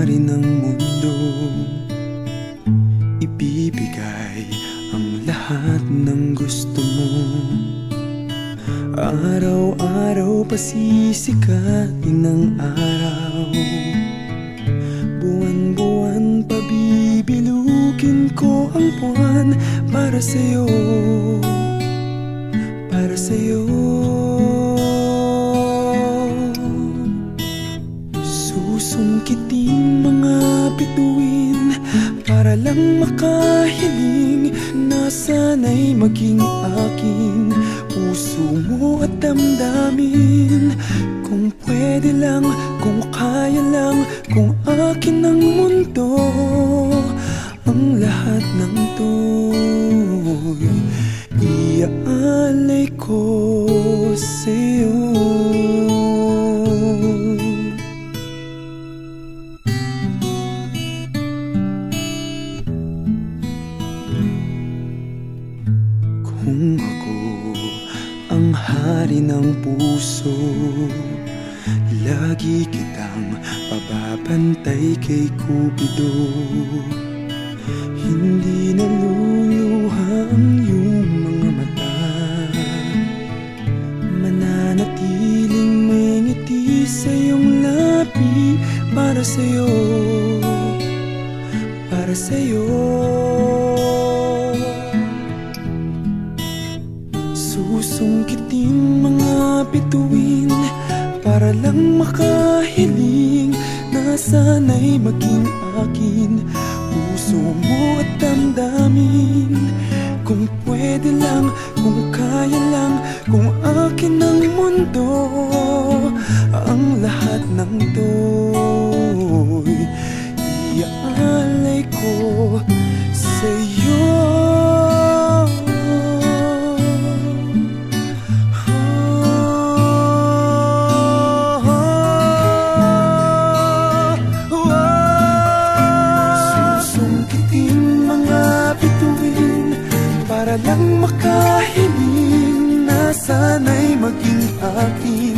hari ng mundo, ibibigay ang lahat ng gusto mo. Araw-araw pasisikatin ang araw, buwan-buwan pabibilugin ko ang buwan para sa'yo, para sa'yo. Susungkitin mga bituin para lang makahiling na sana'y maging aking puso mo at damdamin. Kung pwede lang, kung kaya lang, kung akin ang mundo, ang lahat ng to'y iaalay ko sa'yo. Kung ako ang hari ng puso, lagi kitang pababantay kay Cupido. Hindi naluluha ang iyong mga mata, mananatiling may ngiti sa iyong labi para sa'yo, para sa'yo. Susungkitin mga bituin para lang makahiling na sana'y maging akin puso mo at damdamin. Kung pwede lang, kung kaya lang, kung akin ang mundo, ang lahat ng to'y iaalay ko sa'yo. Para lang makahiling na sana'y maging akin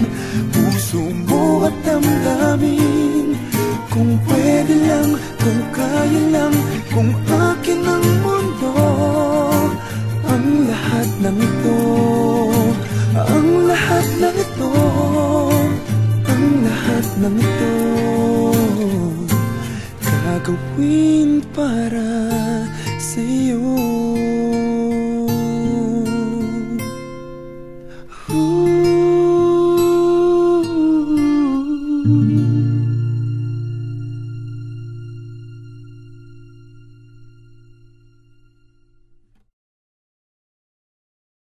puso mo at damdamin. Kung pwede lang, kung kaya lang, kung akin ang mundo, ang lahat ng ito, ang lahat ng ito, ang lahat ng ito, gagawin para sa'yo.